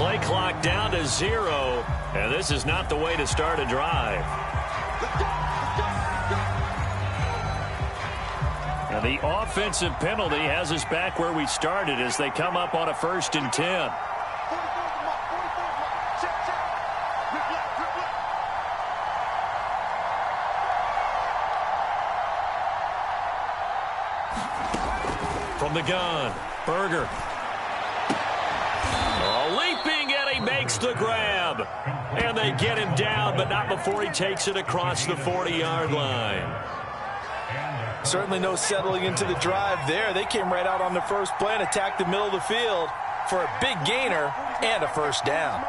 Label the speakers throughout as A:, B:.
A: Play clock down to 0, and this is not the way to start a drive. And the offensive penalty has us back where we started as they come up on a 1st and 10. From the gun, Berger. Leaping, and he makes the grab. And they get him down, but not before he takes it across the 40-yard line.
B: Certainly no settling into the drive there. They came right out on the first play and attacked the middle of the field for a big gainer and a 1st down.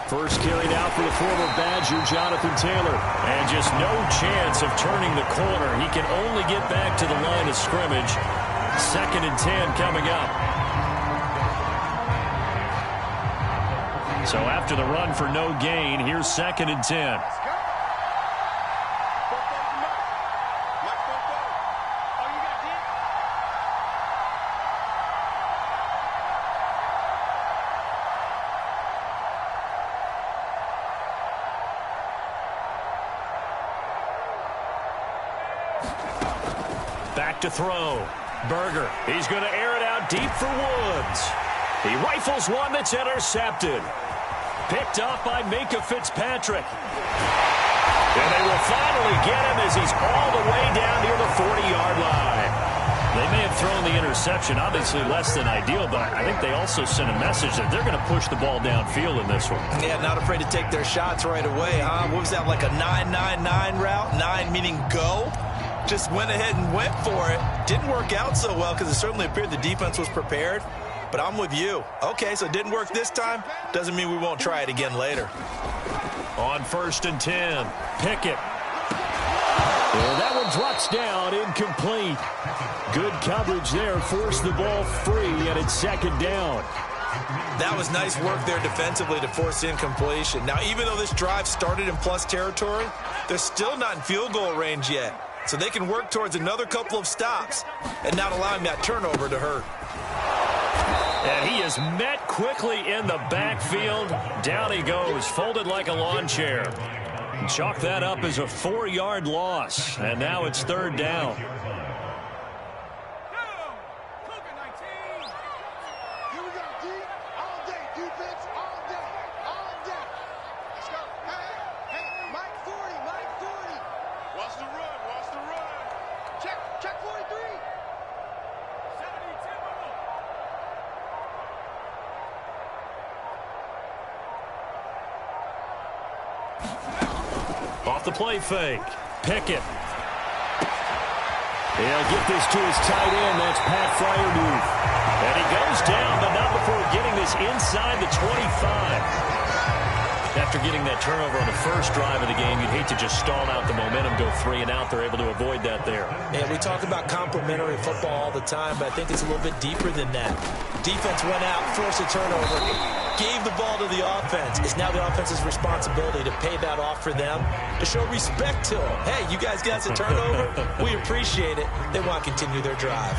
A: First carried out for the former Badger, Jonathan Taylor. And just no chance of turning the corner. He can only get back to the line of scrimmage. 2nd and 10 coming up. So after the run for no gain, here's 2nd and 10. Back to throw. Berger. He's going to air it out deep for Woods. He rifles one that's intercepted. Picked off by Minka Fitzpatrick. And they will finally get him as he's all the way down near the 40-yard line. They may have thrown the interception, obviously less than ideal, but I think they also sent a message that they're going to push the ball downfield in this one.
B: Yeah, not afraid to take their shots right away, huh? What was that, like a 9-9-9 route? 9 meaning go? Just went ahead and went for it. Didn't work out so well because it certainly appeared the defense was prepared. But I'm with you. Okay, so it didn't work this time. Doesn't mean we won't try it again later.
A: On 1st and 10, Pickett. And that one drops down, incomplete. Good coverage there, forced the ball free, and it's 2nd down.
B: That was nice work there defensively to force incompletion. Now, even though this drive started in plus territory, they're still not in field goal range yet. So they can work towards another couple of stops and not allowing that turnover to hurt.
A: And he is met quickly in the backfield. Down he goes, folded like a lawn chair. Chalk that up as a 4-yard loss. And now it's 3rd down. Off the play fake. Pickett. He'll get this to his tight end. That's Pat Freiermuth. And he goes down, but not before getting this inside the 25. After getting that turnover on the first drive of the game, you'd hate to just stall out the momentum, go 3 and out. They're able to avoid that there.
B: Yeah, we talk about complementary football all the time, but I think it's a little bit deeper than that. Defense went out, forced a turnover, gave the ball to the offense. It's now the offense's responsibility to pay that off for them, to show respect to them. Hey, you guys got a turnover? We appreciate it. They want to continue their drive.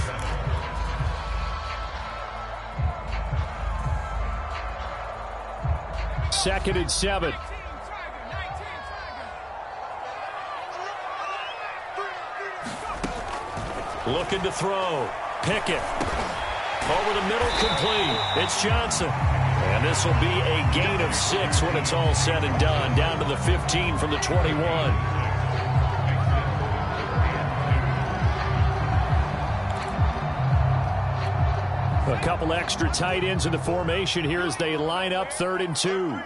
A: Second and 7. Looking to throw. Pickett. Over the middle, complete. It's Johnson. And this will be a gain of 6 when it's all said and done. Down to the 15 from the 21. A couple extra tight ends in the formation here as they line up 3rd and 2.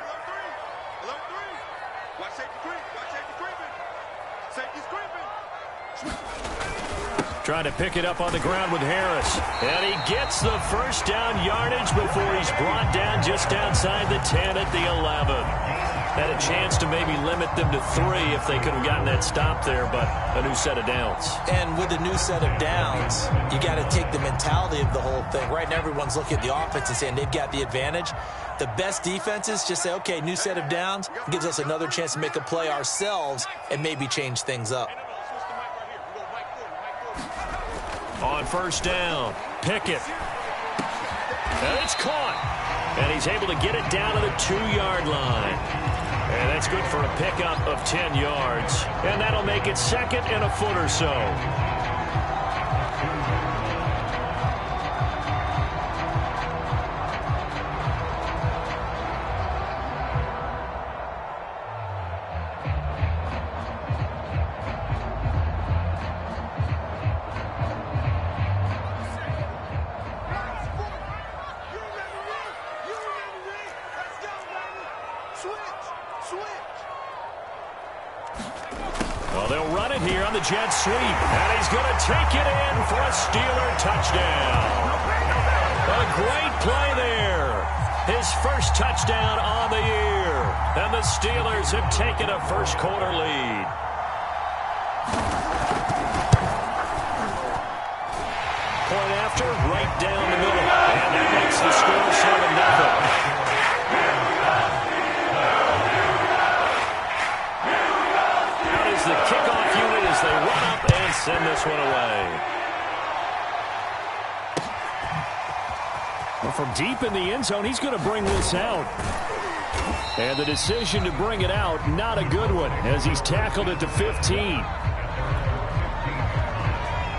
A: Trying to pick it up on the ground with Harris. And he gets the first down yardage before he's brought down just outside the 10 at the 11. Had a chance to maybe limit them to 3 if they could have gotten that stop there, but a new set of downs.
B: And with a new set of downs, you got to take the mentality of the whole thing. Right now, everyone's looking at the offense and saying they've got the advantage. The best defenses just say, okay, new set of downs, gives us another chance to make a play ourselves and maybe change things up.
A: On first down, Pickett. And it's caught. And he's able to get it down to the 2-yard line. And that's good for a pickup of 10 yards. And that'll make it second and a foot or so. Well, they'll run it here on the jet sweep. And he's going to take it in for a Steeler touchdown. A great play there. His first touchdown on the year. And the Steelers have taken a first-quarter lead. Point after, right down the middle. And that makes the score 7-0. The kickoff unit as they run up and send this one away. Well, from deep in the end zone, he's going to bring this out. And the decision to bring it out, not a good one, as he's tackled at the 15.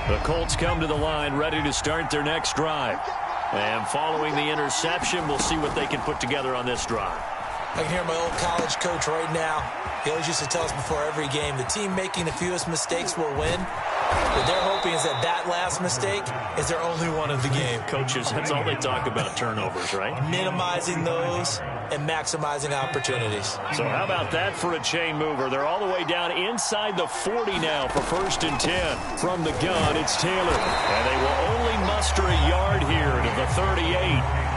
A: The Colts come to the line, ready to start their next drive. And following the interception, we'll see what they can put together on this drive.
B: I can hear my old college coach right now. He always used to tell us before every game, the team making the fewest mistakes will win. What they're hoping is that last mistake is their only one of the game.
A: Coaches, that's all they talk about, turnovers, right?
B: Minimizing those and maximizing opportunities.
A: So how about that for a chain mover? They're all the way down inside the 40 now for 1st and 10. From the gun, it's Taylor. And they will only muster a yard here to the 38.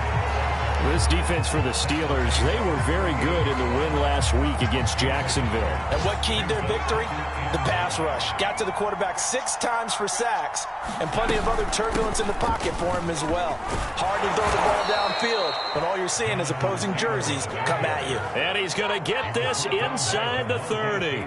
A: This defense for the Steelers, they were very good in the win last week against Jacksonville.
B: And what keyed their victory? The pass rush. Got to the quarterback 6 times for sacks, and plenty of other turbulence in the pocket for him as well. Hard to throw the ball downfield when all you're seeing is opposing jerseys come at you.
A: And he's going to get this inside the 30.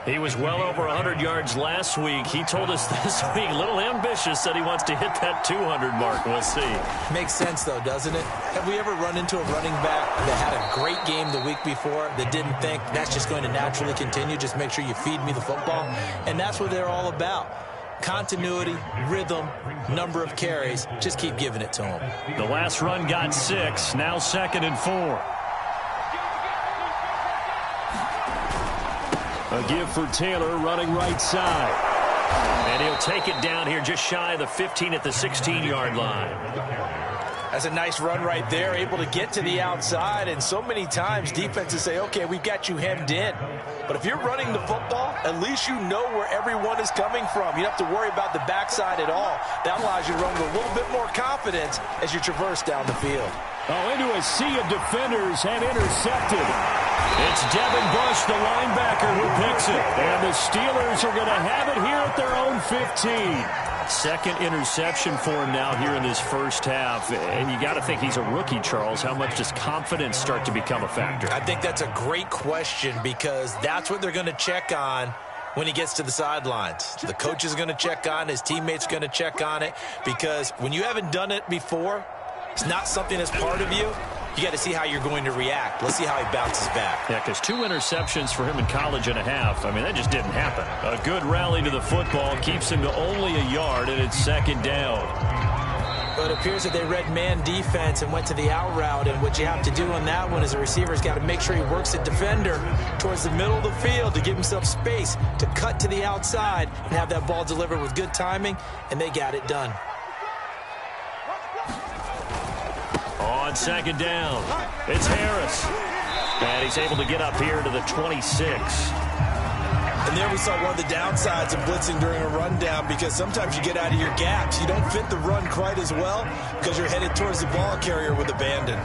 A: He was well over 100 yards last week. He told us this week, a little ambitious, said he wants to hit that 200 mark. We'll see.
B: Makes sense, though, doesn't it? Have we ever run into a running back that had a great game the week before that didn't think that's just going to naturally continue? Just make sure you feed me the football. And that's what they're all about. Continuity, rhythm, number of carries. Just keep giving it to them.
A: The last run got 6. Now 2nd and 4. A give for Taylor running right side. And he'll take it down here just shy of the 15 at the 16-yard line.
B: That's a nice run right there, able to get to the outside. And so many times defenses say, okay, we've got you hemmed in. But if you're running the football, at least you know where everyone is coming from. You don't have to worry about the backside at all. That allows you to run with a little bit more confidence as you traverse down the field.
A: Oh, into a sea of defenders and intercepted. It's Devin Bush, the linebacker, who picks it. And the Steelers are going to have it here at their own 15. Second interception for him now here in this first half. And you got to think he's a rookie, Charles. How much does confidence start to become a factor?
B: I think that's a great question because that's what they're going to check on when he gets to the sidelines. The coach is going to check on it. His teammates are going to check on it because when you haven't done it before, it's not something that's part of you. You got to see how you're going to react. Let's see how he bounces back.
A: Yeah, because 2 interceptions for him in college and a half. I mean, that just didn't happen. A good rally to the football keeps him to only a yard, and it's 2nd down.
B: But it appears that they read man defense and went to the out route, and what you have to do on that one is the receiver's got to make sure he works the defender towards the middle of the field to give himself space to cut to the outside and have that ball delivered with good timing, and they got it done.
A: On 2nd down, it's Harris. And he's able to get up here to the 26.
B: And there we saw one of the downsides of blitzing during a rundown because sometimes you get out of your gaps. You don't fit the run quite as well because you're headed towards the ball carrier with abandon.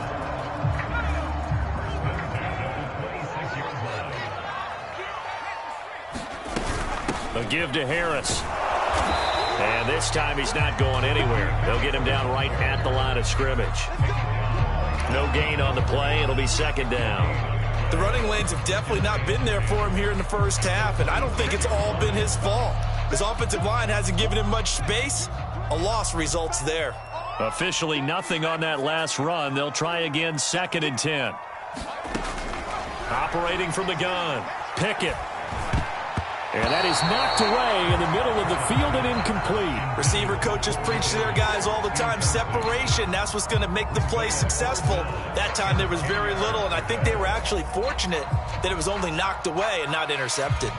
A: A give to Harris. And this time he's not going anywhere. They'll get him down right at the line of scrimmage. No gain on the play. It'll be 2nd down.
B: The running lanes have definitely not been there for him here in the first half, and I don't think it's all been his fault. His offensive line hasn't given him much space. A loss results there.
A: Officially nothing on that last run. They'll try again, 2nd and 10. Operating from the gun. Pickett. And that is knocked away in the middle of the field and incomplete.
B: Receiver coaches preach to their guys all the time. Separation, that's what's going to make the play successful. That time there was very little, and I think they were actually fortunate that it was only knocked away and not intercepted.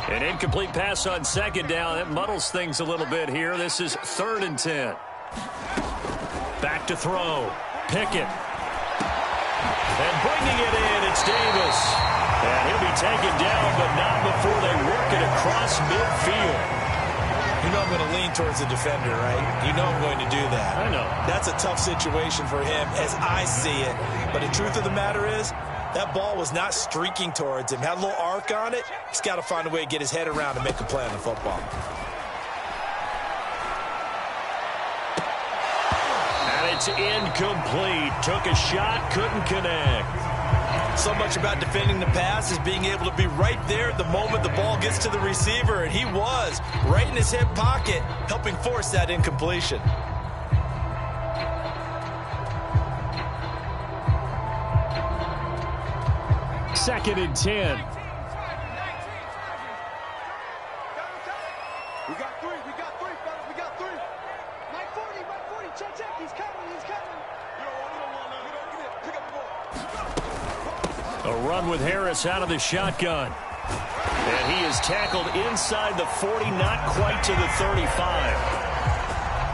A: An incomplete pass on 2nd down. That muddles things a little bit here. This is 3rd and 10. Back to throw. Pickett. And bringing it in, it's Davis. And he'll be taken down, but not before they work it across midfield.
B: You know I'm going to lean towards the defender, right? You know I'm going to do that.
A: I know.
B: That's a tough situation for him as I see it. But the truth of the matter is, that ball was not streaking towards him. Had a little arc on it. He's got to find a way to get his head around and make a play on the football.
A: And it's incomplete. Took a shot, couldn't connect.
B: So much about defending the pass is being able to be right there at the moment the ball gets to the receiver, and he was right in his hip pocket, helping force that incompletion.
A: Second and 10.
C: We got three, fellas, we got three. Mike 40, check, he's coming. Pick up the ball.
A: A run with Harris out of the shotgun. And he is tackled inside the 40, not quite to the 35.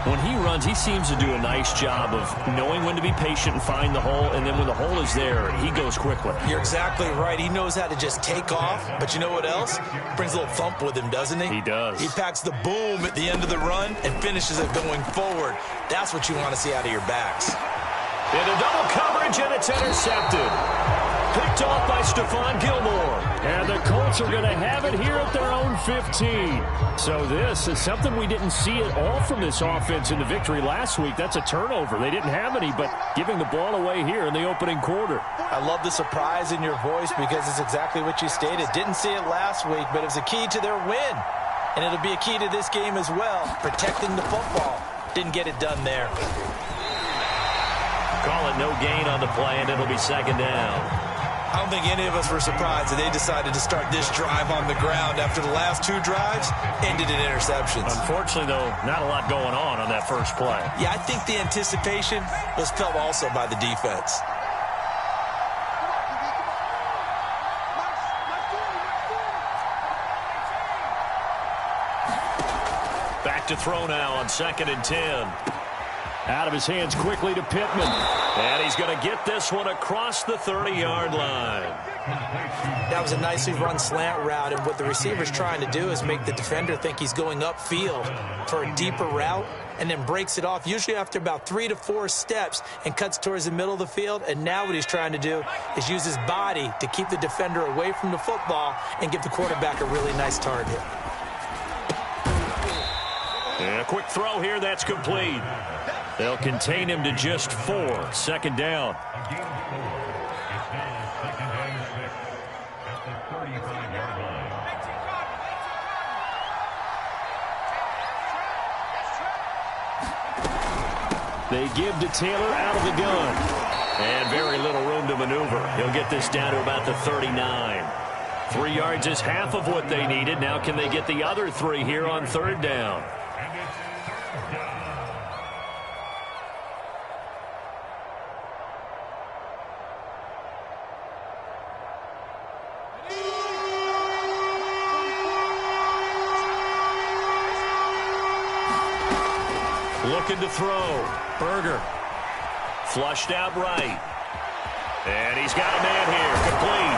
A: When he runs, he seems to do a nice job of knowing when to be patient and find the hole, and then when the hole is there, he goes quickly.
B: You're exactly right. He knows how to just take off, but you know what else? Brings a little thump with him, doesn't he?
A: He does.
B: He packs the boom at the end of the run and finishes it going forward. That's what you want to see out of your backs.
A: Into double coverage, and it's intercepted. Picked off by Stephon Gilmore. And the Colts are going to have it here at their own 15. So this is something we didn't see at all from this offense in the victory last week. That's a turnover. They didn't have any, but giving the ball away here in the opening quarter.
B: I love the surprise in your voice because it's exactly what you stated. Didn't see it last week, but it was a key to their win. And it'll be a key to this game as well, protecting the football. Didn't get it done there.
A: Call it no gain on the play, and it'll be 2nd down.
B: I don't think any of us were surprised that they decided to start this drive on the ground after the last 2 drives ended in interceptions.
A: Unfortunately, though, not a lot going on that first play.
B: Yeah, I think the anticipation was felt also by the defense.
A: Back to throw now on 2nd and 10. Out of his hands quickly to Pittman. And he's going to get this one across the 30-yard line.
B: That was a nicely run slant route, and what the receiver's trying to do is make the defender think he's going upfield for a deeper route and then breaks it off, usually after about 3 to 4 steps, and cuts towards the middle of the field. And now what he's trying to do is use his body to keep the defender away from the football and give the quarterback a really nice target.
A: And a quick throw here, that's complete. They'll contain him to just 4. 2nd down. They give to Taylor out of the gun. And very little room to maneuver. He'll get this down to about the 39. 3 yards is half of what they needed. Now can they get the other 3 here on 3rd down? Looking to throw. Berger. Flushed out right. And he's got a man here. Complete.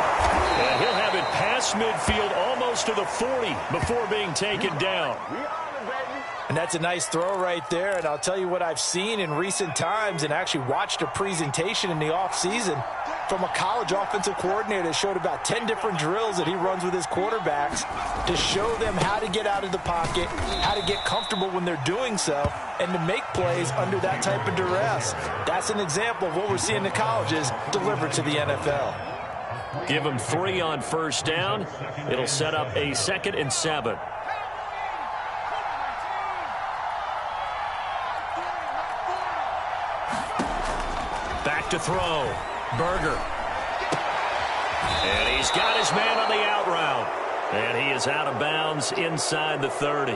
A: And he'll have it past midfield almost to the 40 before being taken down.
B: And that's a nice throw right there. And I'll tell you what I've seen in recent times and actually watched a presentation in the offseason from a college offensive coordinator that showed about 10 different drills that he runs with his quarterbacks to show them how to get out of the pocket, how to get comfortable when they're doing so, and to make plays under that type of duress. That's an example of what we're seeing in colleges delivered to the NFL.
A: Give them 3 on 1st down. It'll set up a 2nd and 7. Back to throw. Berger. And he's got his man on the out route. And he is out of bounds inside the 30.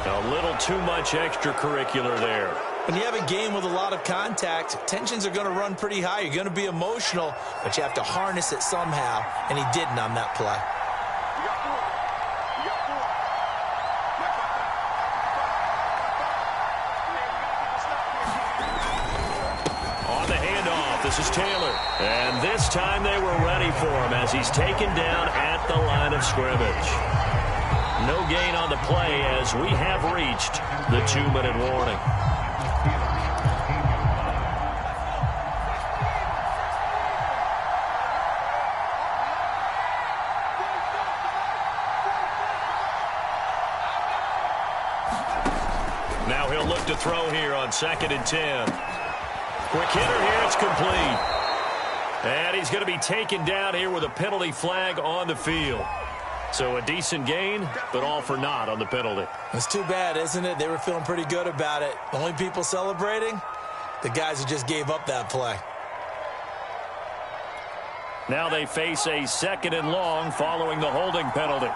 A: A little too much extracurricular there.
B: When you have a game with a lot of contact, tensions are going to run pretty high. You're going to be emotional, but you have to harness it somehow, and he didn't on that play.
A: On the handoff, this is Taylor. And this time they were ready for him as he's taken down at the line of scrimmage. No gain on the play as we have reached the 2-minute warning. Now he'll look to throw here on 2nd and 10. Quick hitter here, it's complete. And he's going to be taken down here with a penalty flag on the field. So a decent gain, but all for naught on the penalty.
B: It's too bad, isn't it? They were feeling pretty good about it. Only people celebrating? The guys who just gave up that play.
A: Now they face a 2nd and long following the holding penalty.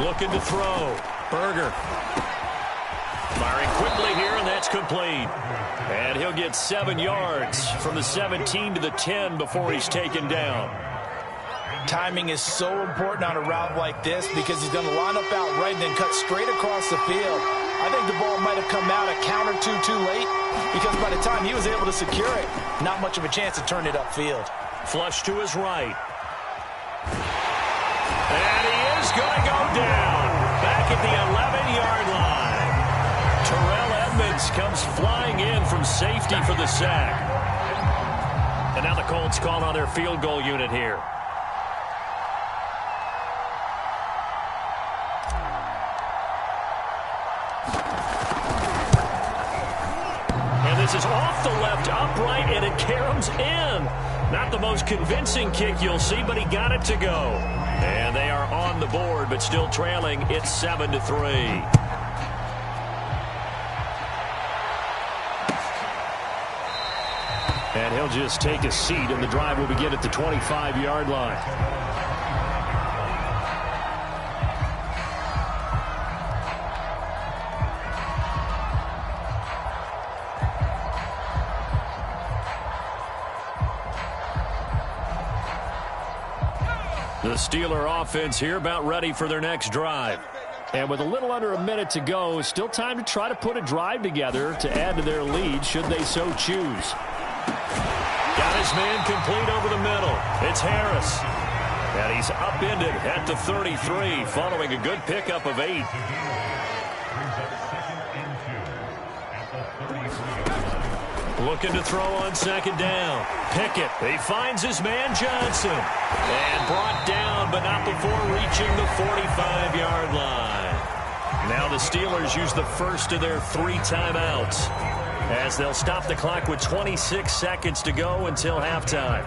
A: Looking to throw. Berger. Firing quickly here, and that's complete. And he'll get 7 yards from the 17 to the 10 before he's taken down.
B: Timing is so important on a route like this because he's going to line up out right and then cut straight across the field. I think the ball might have come out a count or two too late because by the time he was able to secure it, not much of a chance to turn it upfield.
A: Flush to his right. And he is going to go down back at the 11-yard line. Terrell Edmonds comes flying in from safety for the sack. And now the Colts call on their field goal unit here. This is off the left upright, and it caroms in. Not the most convincing kick you'll see, but he got it to go. And they are on the board, but still trailing. It's 7-3. And he'll just take a seat, and the drive will begin at the 25-yard line. The Steeler offense here about ready for their next drive. And with a little under a minute to go, still time to try to put a drive together to add to their lead should they so choose. Got his man complete over the middle. It's Harris. And he's upended at the 33 following a good pickup of 8. Looking to throw on 2nd down. Pickett, he finds his man Johnson. And brought down, but not before reaching the 45-yard line. Now the Steelers use the first of their 3 timeouts, as they'll stop the clock with 26 seconds to go until halftime.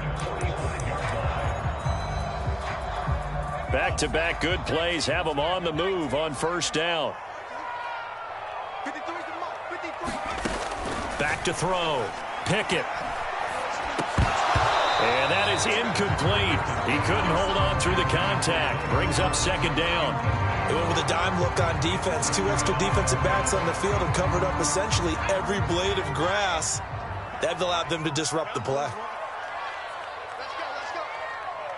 A: Back-to-back good plays have them on the move on 1st down. Back to throw. Pickett. And that is incomplete. He couldn't hold on through the contact. Brings up 2nd down.
B: They went with a dime look on defense. 2 extra defensive backs on the field and covered up essentially every blade of grass. That allowed them to disrupt the play.
C: Let's go, let's go.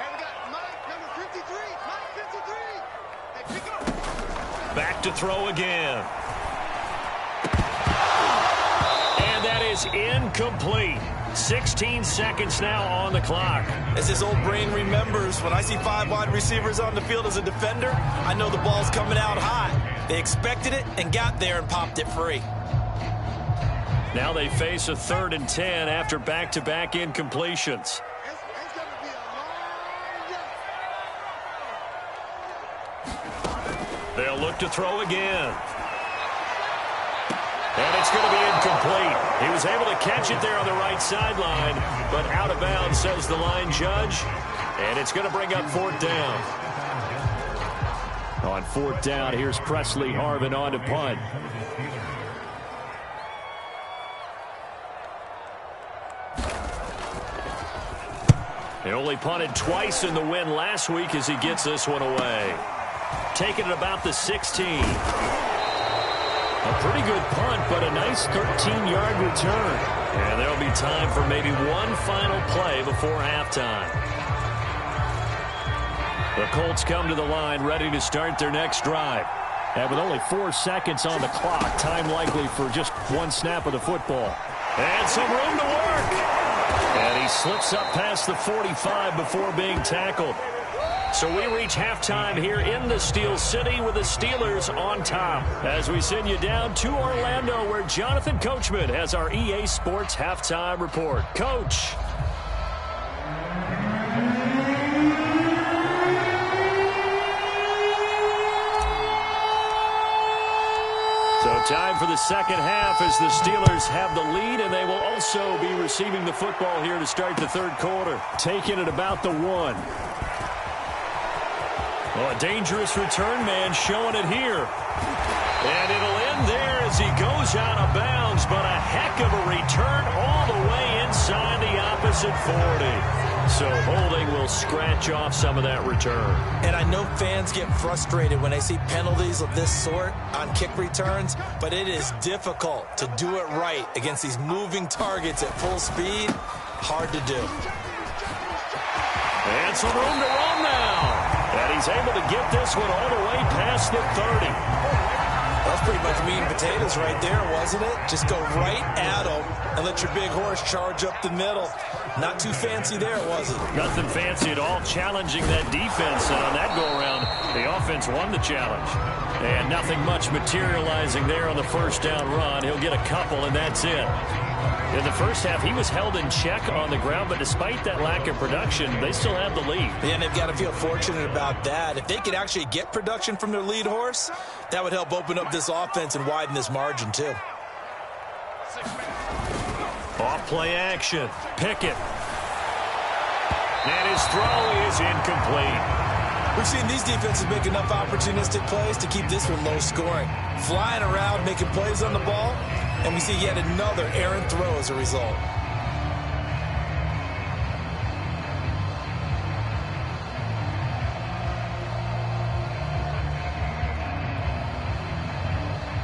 C: Hey, we got Mike, number 53. Mike, 53. Hey, pick up.
A: Back to throw again. And that is incomplete. 16 seconds now on the clock.
B: As his old brain remembers, when I see 5 wide receivers on the field as a defender, I know the ball's coming out high. They expected it and got there and popped it free.
A: Now they face a 3rd and 10 after back-to-back incompletions.
C: It's going to be a long day.
A: They'll look to throw again. And it's going to be incomplete. He was able to catch it there on the right sideline, but out of bounds, says the line judge. And it's going to bring up 4th down. On 4th down, here's Presley Harvin on to punt. He only punted twice in the win last week as he gets this one away. Taking it about the 16. A pretty good punt, but a nice 13-yard return. And there'll be time for maybe one final play before halftime. The Colts come to the line ready to start their next drive. And with only 4 seconds on the clock, time likely for just one snap of the football. And some room to work. And he slips up past the 45 before being tackled. So we reach halftime here in the Steel City with the Steelers on top. As we send you down to Orlando, where Jonathan Coachman has our EA Sports halftime report. Coach. So time for the second half as the Steelers have the lead, and they will also be receiving the football here to start the third quarter. Taking it about the 1. Well, a dangerous return man showing it here. And it'll end there as he goes out of bounds, but a heck of a return all the way inside the opposite 40. So holding will scratch off some of that return.
B: And I know fans get frustrated when they see penalties of this sort on kick returns, but it is difficult to do it right against these moving targets at full speed. Hard to do.
A: And some room to run now. And he's able to get this one all the way past the 30.
B: That's pretty much meat and potatoes right there, wasn't it? Just go right at him and let your big horse charge up the middle. Not too fancy there, was it?
A: Nothing fancy at all, challenging that defense. And on that go-around, the offense won the challenge. And nothing much materializing there on the first down run. He'll get a couple, and that's it. In the first half, he was held in check on the ground, but despite that lack of production, they still have the lead.
B: And they've got to feel fortunate about that. If they could actually get production from their lead horse, that would help open up this offense and widen this margin, too.
A: Off play action. Pickett. And his throw is incomplete.
B: We've seen these defenses make enough opportunistic plays to keep this one low scoring. Flying around, making plays on the ball, and we see yet another errant throw as a result.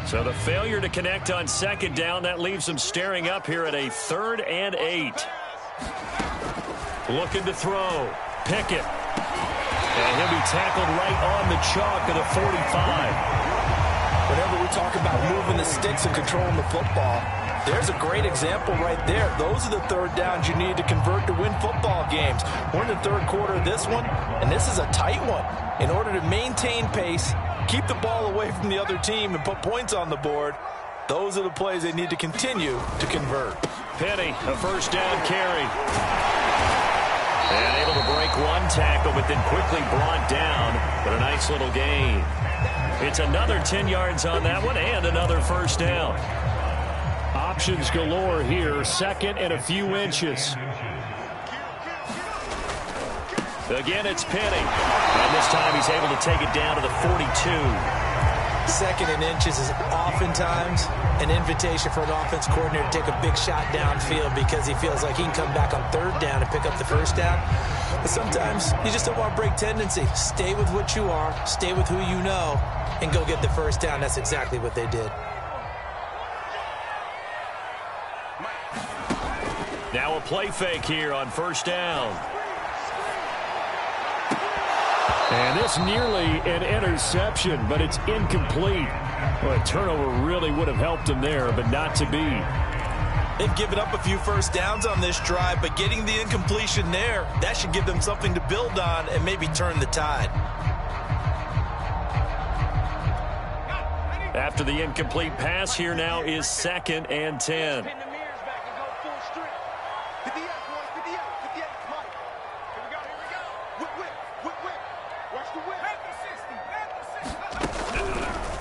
A: So the failure to connect on second down, that leaves them staring up here at a 3rd and 8. Looking to throw. Pickett. And he'll be tackled right on the chalk of the 45.
B: Whenever we talk about moving the sticks and controlling the football, there's a great example right there. Those are the third downs you need to convert to win football games. We're in the third quarter of this one, and this is a tight one. In order to maintain pace, keep the ball away from the other team, and put points on the board, those are the plays they need to continue to convert.
A: Penny, a first down carry. And able to break one tackle, but then quickly brought down. But a nice little gain. It's another 10 yards on that one and another first down. Options galore here. Second and a few inches. Again, it's Penny. And this time he's able to take it down to the 42.
B: Second and inches is oftentimes an invitation for an offense coordinator to take a big shot downfield because he feels like he can come back on third down and pick up the first down. But sometimes you just don't want to break tendency. Stay with what you are, stay with who you know, and go get the first down. That's exactly what they did.
A: Now a play fake here on first down. And this nearly an interception, but it's incomplete. Well, a turnover really would have helped him there, but not to be.
B: They've given up a few first downs on this drive, but getting the incompletion there, that should give them something to build on and maybe turn the tide.
A: After the incomplete pass, here now is 2nd and 10.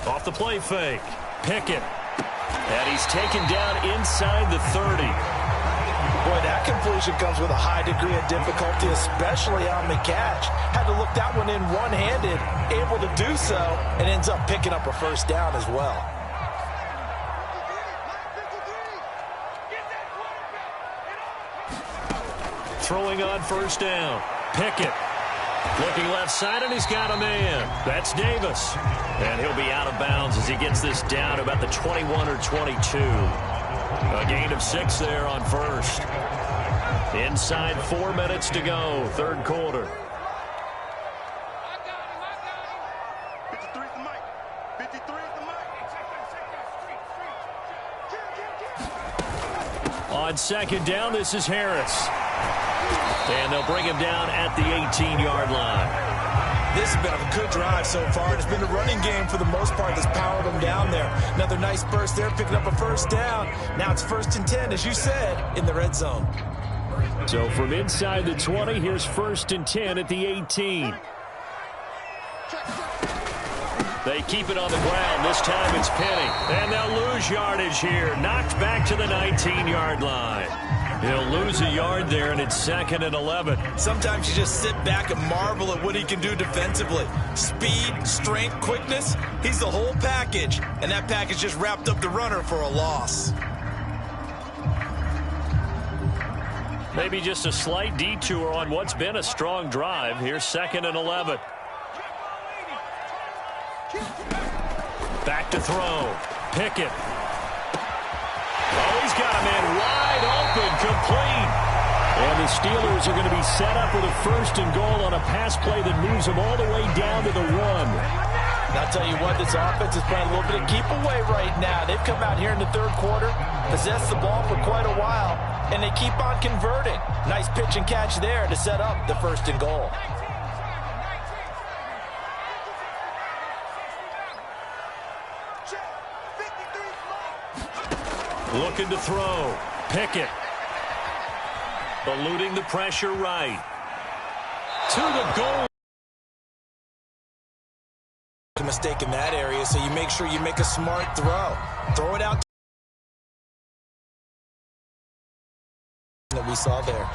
A: Off the play fake. Pickett. And he's taken down inside the 30.
B: Boy, that completion comes with a high degree of difficulty, especially on the catch. Had to look that one in one-handed, able to do so, and ends up picking up a first down as well.
A: throwing on first down. Pickett looking left side, and he's got a man. That's Davis. And he'll be out of bounds as he gets this down to about the 21 or 22. A gain of 6 there on first. Inside 4 minutes to go, third quarter.
C: 53 is the mic. 53 is the mic.
A: On second down, this is Harris. And they'll bring him down at the 18-yard line.
B: This has been a good drive so far, and it's been the running game for the most part that's powered them down there. Another nice burst there, picking up a first down. Now it's 1st and 10, as you said, in the red zone.
A: So from inside the 20, here's 1st and 10 at the 18. They keep it on the ground. This time it's Penny. And they'll lose yardage here. Knocked back to the 19-yard line. He'll lose a yard there, and it's 2nd and 11.
B: Sometimes you just sit back and marvel at what he can do defensively. Speed, strength, quickness, he's the whole package. And that package just wrapped up the runner for a loss.
A: Maybe just a slight detour on what's been a strong drive. Here's 2nd and 11. Back to throw. Pickett. Oh, he's got a man wide open, complete. And the Steelers are going to be set up with a 1st and goal on a pass play that moves them all the way down to the 1.
B: And I'll tell you what, this offense is playing a little bit of keep away right now. They've come out here in the third quarter, possessed the ball for quite a while, and they keep on converting. Nice pitch and catch there to set up the 1st and goal.
A: Looking to throw. Pickett. Eluding the pressure right. To the goal.
B: A mistake in that area, so you make sure you make a smart throw. Throw it out. That we saw there.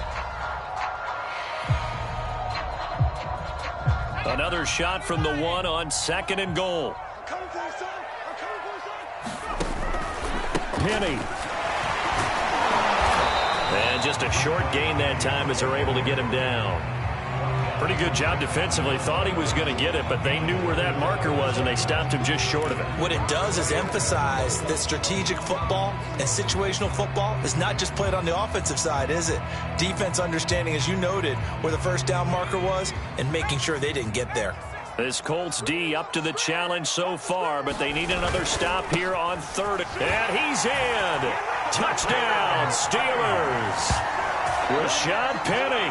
A: Another shot from the 1 on 2nd and goal. Penny. And just a short gain that time as they're able to get him down. Pretty good job defensively. Thought he was going to get it, but they knew where that marker was, and they stopped him just short of it.
B: What it does is emphasize that strategic football and situational football is not just played on the offensive side, is it? Defense understanding, as you noted, where the first down marker was and making sure they didn't get there.
A: This Colts D up to the challenge so far, but they need another stop here on 3rd. And he's in. Touchdown, Steelers. Rashad Penny,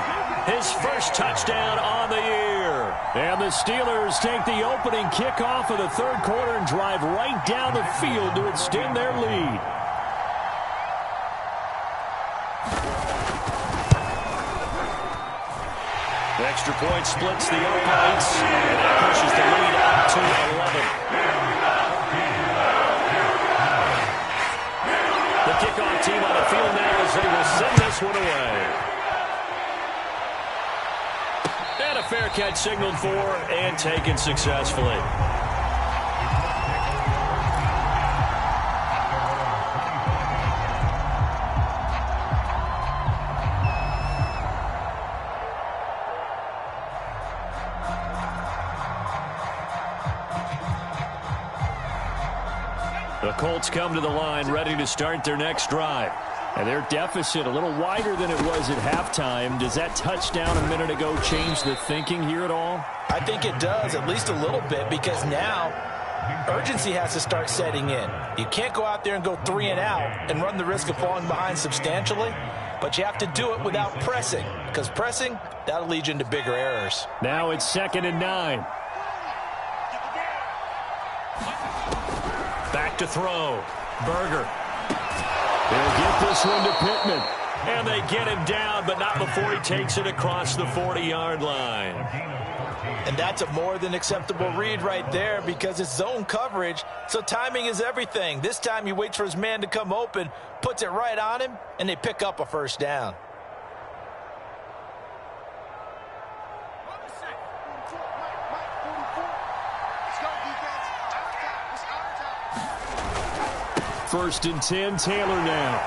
A: his first touchdown on the year. And the Steelers take the opening kickoff of the third quarter and drive right down the field to extend their lead. The extra point splits the uprights, and that pushes the lead up to 11. The kickoff team on the field now as they will send this one away. And a fair catch signaled for and taken successfully. The Colts come to the line ready to start their next drive. And their deficit a little wider than it was at halftime. Does that touchdown a minute ago change the thinking here at all?
B: I think it does, at least a little bit, because now urgency has to start setting in. You can't go out there and go 3 and out and run the risk of falling behind substantially, but you have to do it without pressing, because pressing, that'll lead you into bigger errors.
A: Now it's 2nd and 9. Back to throw. Berger. They'll get this one to Pittman. And they get him down, but not before he takes it across the 40-yard line.
B: And that's a more than acceptable read right there because it's zone coverage, so timing is everything. This time he waits for his man to come open, puts it right on him, and they pick up a first down.
A: First and 10, Taylor now.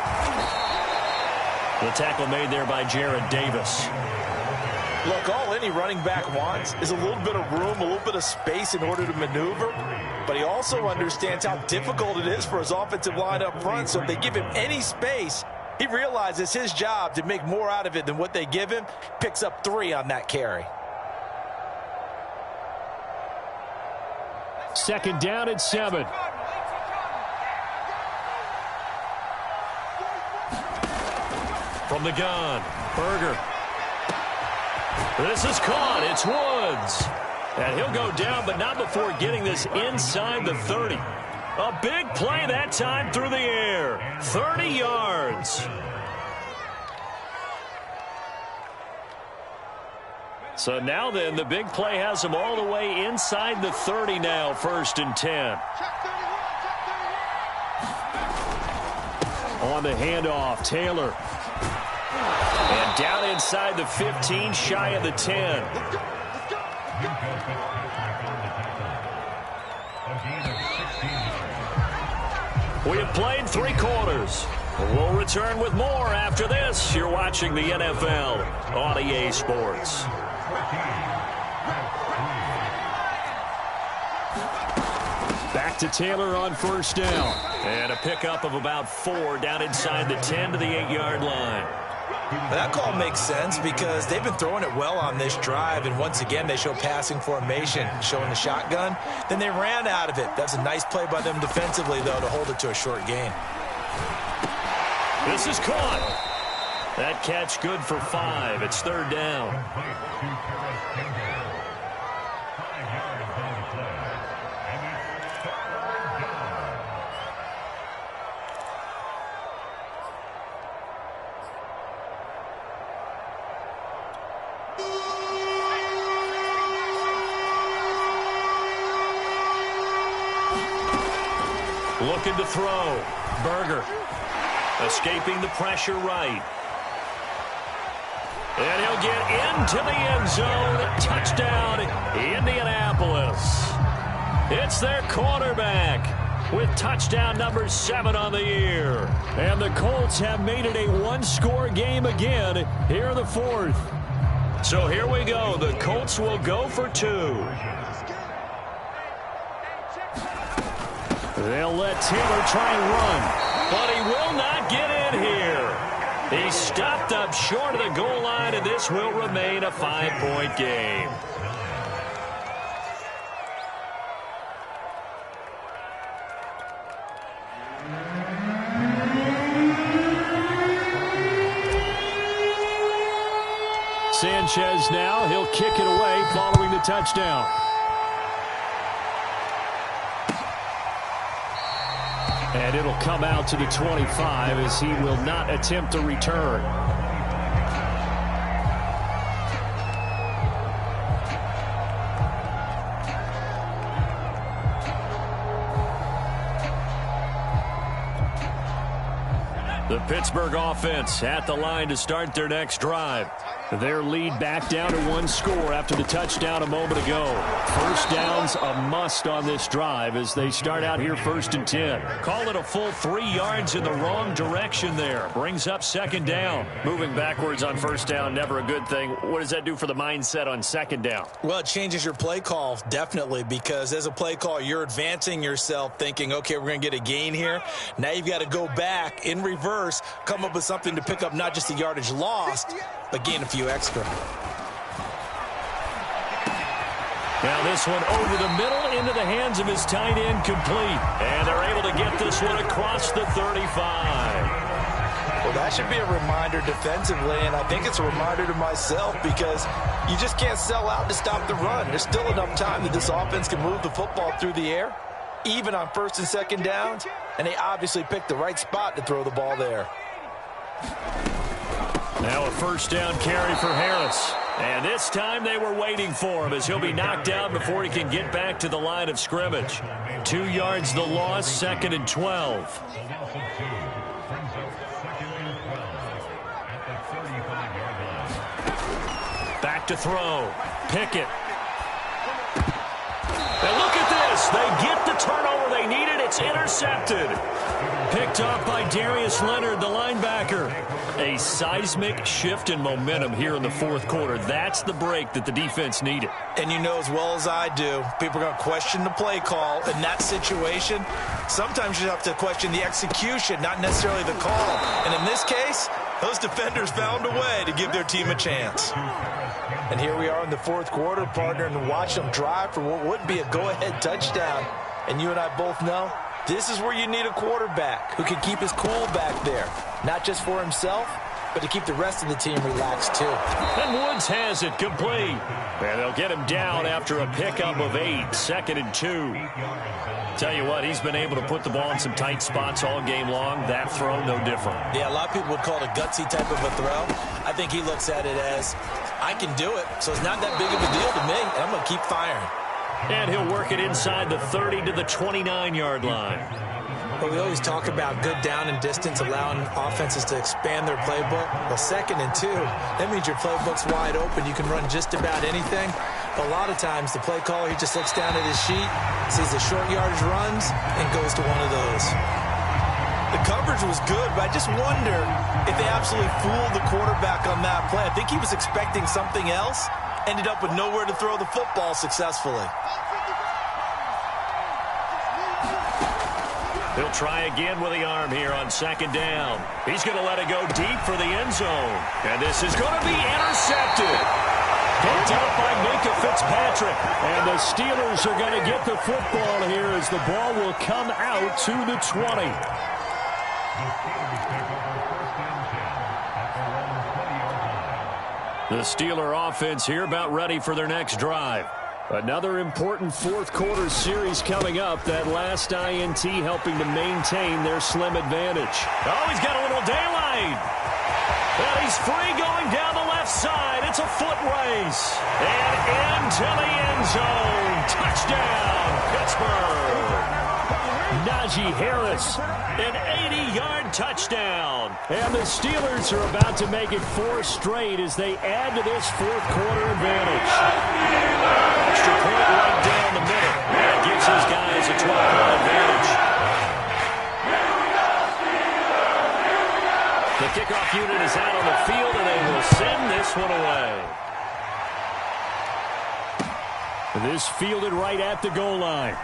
A: The tackle made there by Jared Davis.
B: Look, all any running back wants is a little bit of room, a little bit of space in order to maneuver. But he also understands how difficult it is for his offensive line up front. So if they give him any space, he realizes his job to make more out of it than what they give him. Picks up 3 on that carry.
A: Second down and 7. From the gun, Berger. This is caught. It's Woods. And he'll go down, but not before getting this inside the 30. A big play that time through the air. 30 yards. So now then, the big play has him all the way inside the 30 now, 1st and 10. On the handoff, Taylor. And down inside the 15, shy of the 10. We have played 3 quarters. We'll return with more after this. You're watching the NFL on EA Sports. Back to Taylor on 1st down. And a pickup of about 4 down inside the 10 to the 8-yard line.
B: That call makes sense because they've been throwing it well on this drive, and once again they show passing formation, showing the shotgun. Then they ran out of it. That's a nice play by them defensively, though, to hold it to a short gain.
A: This is caught. That catch good for 5. It's 3rd down. Looking to throw. Berger. Escaping the pressure right. And he'll get into the end zone. Touchdown, Indianapolis. It's their quarterback with touchdown number 7 on the year. And the Colts have made it a 1-score game again here in the 4th. So here we go. The Colts will go for 2. They'll let Taylor try and run, but he will not get in here. He stopped up short of the goal line, and this will remain a 5-point game. Sanchez now, he'll kick it away following the touchdown. And it'll come out to the 25 as he will not attempt a return. The Pittsburgh offense at the line to start their next drive. Their lead back down to 1 score after the touchdown a moment ago. First down's a must on this drive as they start out here 1st and 10. Call it a full 3 yards in the wrong direction there. Brings up 2nd down. Moving backwards on 1st down, never a good thing. What does that do for the mindset on 2nd down?
B: Well, it changes your play call, definitely, because as a play call, you're advancing yourself thinking, okay, we're going to get a gain here. Now you've got to go back in reverse, come up with something to pick up not just the yardage lost, but gain a few extra.
A: Now this one over the middle into the hands of his tight end, complete. And they're able to get this one across the 35.
B: Well, that should be a reminder defensively, and I think it's a reminder to myself because you just can't sell out to stop the run. There's still enough time that this offense can move the football through the air, even on 1st and 2nd downs, and they obviously picked the right spot to throw the ball there.
A: Now a 1st down carry for Harris. And this time they were waiting for him as he'll be knocked down before he can get back to the line of scrimmage. 2 yards the loss, 2nd and 12. Back to throw. Pickett. And look at this. They get the turnover they needed. It's intercepted. Picked off by Darius Leonard, the linebacker. A seismic shift in momentum here in the fourth quarter. That's the break that the defense needed.
B: And you know as well as I do, people are going to question the play call in that situation. Sometimes you have to question the execution, not necessarily the call. And in this case, those defenders found a way to give their team a chance. And here we are in the fourth quarter, partner, and watch them drive for what would be a go-ahead touchdown. And you and I both know this is where you need a quarterback who can keep his cool back there, not just for himself, but to keep the rest of the team relaxed too.
A: And Woods has it complete. And they'll get him down after a pickup of 8, 2nd and 2. Tell you what, he's been able to put the ball in some tight spots all game long. That throw, no different.
B: Yeah, a lot of people would call it a gutsy type of a throw. I think he looks at it as, I can do it, so it's not that big of a deal to me, and I'm going to keep firing.
A: And he'll work it inside the 30 to the 29-yard line.
B: Well, we always talk about good down and distance, allowing offenses to expand their playbook. Well, 2nd and 2, that means your playbook's wide open. You can run just about anything. But a lot of times, the play caller, he just looks down at his sheet, sees the short yardage runs, and goes to one of those. The coverage was good, but I just wonder if they absolutely fooled the quarterback on that play. I think he was expecting something else. Ended up with nowhere to throw the football successfully.
A: He'll try again with the arm here on 2nd down. He's going to let it go deep for the end zone. And this is going to be intercepted. Picked up by Minka Fitzpatrick. And the Steelers are going to get the football here as the ball will come out to the 20. The Steeler offense here about ready for their next drive. Another important fourth quarter series coming up. That last INT helping to maintain their slim advantage. Oh, he's got a little daylight. Well, he's free going down the left side. It's a foot race. And into the end zone. Touchdown, Pittsburgh. Najee Harris, an 80-yard touchdown. And the Steelers are about to make it 4 straight as they add to this fourth quarter advantage. Extra point right down the middle. That gives his guys a 12-point advantage. The kickoff unit is out on the field, and they will send this one away. This fielded right at the goal line.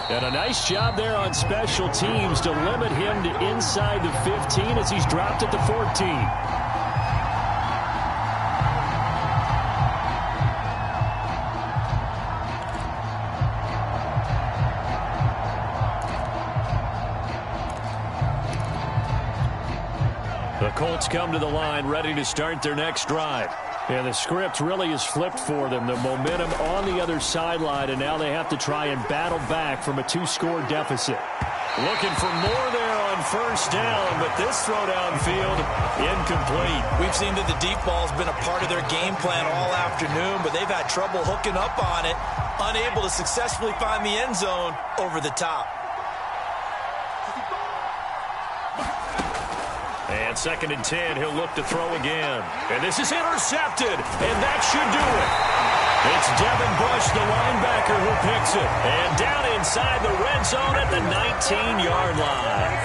A: And a nice job there on special teams to limit him to inside the 15 as he's dropped at the 14. The Colts come to the line ready to start their next drive. And the script really is flipped for them. The momentum on the other sideline, and now they have to try and battle back from a 2-score deficit. Looking for more there on 1st down, but this throw downfield incomplete.
B: We've seen that the deep ball has been a part of their game plan all afternoon, but they've had trouble hooking up on it, unable to successfully find the end zone over the top.
A: And 2nd and 10, he'll look to throw again. And this is intercepted, and that should do it. It's Devin Bush, the linebacker, who picks it. And down inside the red zone at the 19-yard line.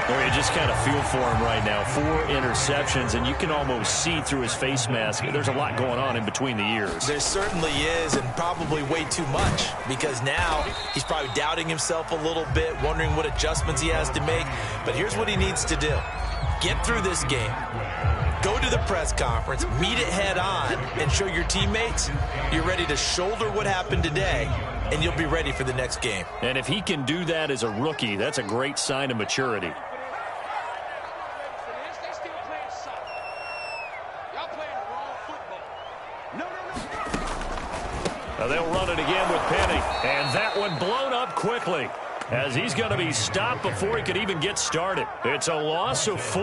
A: Well, you just kind of feel for him right now. 4 interceptions, and you can almost see through his face mask. There's a lot going on in between the ears.
B: There certainly is, and probably way too much, because now he's probably doubting himself a little bit, wondering what adjustments he has to make. But here's what he needs to do. Get through this game. Go to the press conference, meet it head on, and show your teammates you're ready to shoulder what happened today, and you'll be ready for the next game.
A: And if he can do that as a rookie, that's a great sign of maturity. They'll run it again with Penny, and that one blown up quickly, as he's going to be stopped before he could even get started. It's a loss of 4.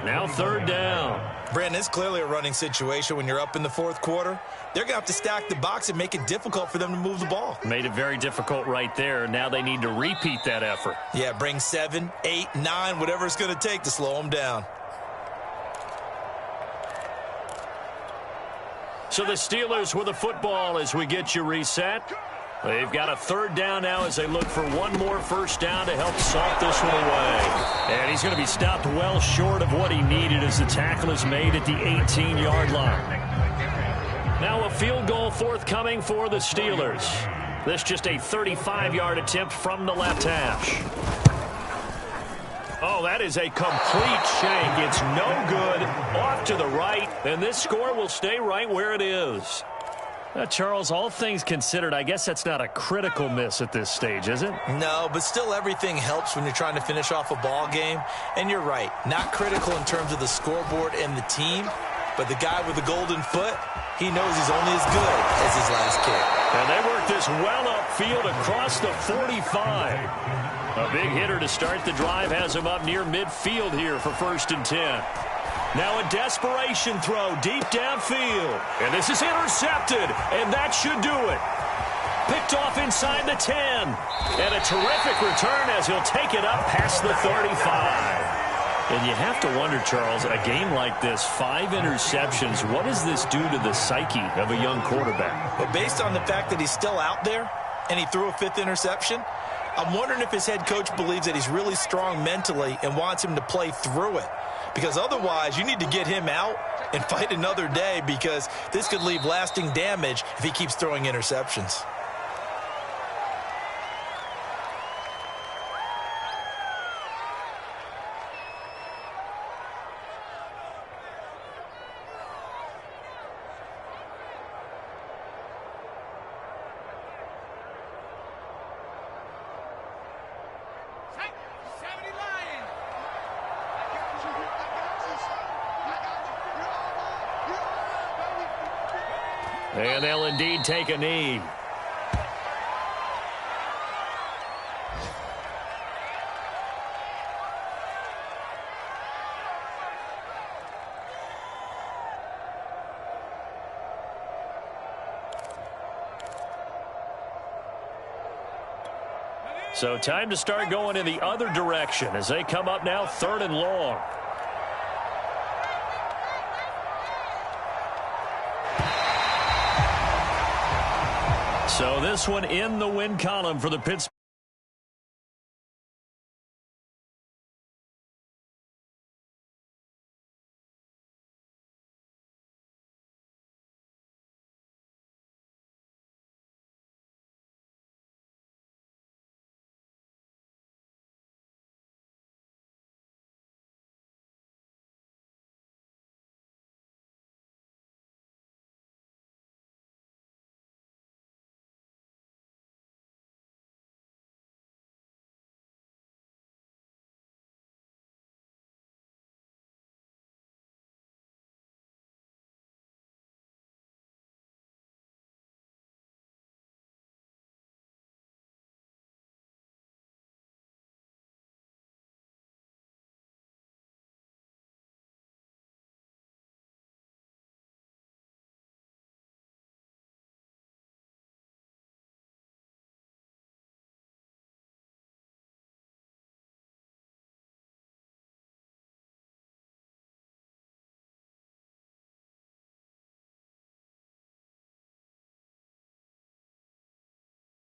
A: Now 3rd down.
B: Brandon, it's clearly a running situation when you're up in the fourth quarter. They're going to have to stack the box and make it difficult for them to move the ball.
A: Made it very difficult right there. Now they need to repeat that effort.
B: Yeah, bring 7, 8, 9, whatever it's going to take to slow them down.
A: So the Steelers with the football as we get you reset. They've got a third down now as they look for one more first down to help salt this one away. And he's going to be stopped well short of what he needed as the tackle is made at the 18-yard line. Now a field goal forthcoming for the Steelers. This just a 35-yard attempt from the left hash. Oh, that is a complete shank. It's no good. Off to the right, and this score will stay right where it is. Charles, all things considered, I guess that's not a critical miss at this stage, is it?
B: No, but still everything helps when you're trying to finish off a ball game. And you're right, not critical in terms of the scoreboard and the team, but the guy with the golden foot, he knows he's only as good as his last kick.
A: And they work this well upfield across the 45. A big hitter to start the drive has him up near midfield here for 1st and 10. Now a desperation throw deep downfield. And this is intercepted, and that should do it. Picked off inside the 10. And a terrific return as he'll take it up past the 35. And you have to wonder, Charles, a game like this, 5 interceptions, what does this do to the psyche of a young quarterback?
B: But based on the fact that he's still out there and he threw a 5th interception, I'm wondering if his head coach believes that he's really strong mentally and wants him to play through it. Because otherwise, you need to get him out and fight another day, because this could leave lasting damage if he keeps throwing interceptions.
A: And they'll indeed take a knee. So time to start going in the other direction as they come up now 3rd and long. So this one in the win column for the Pittsburgh.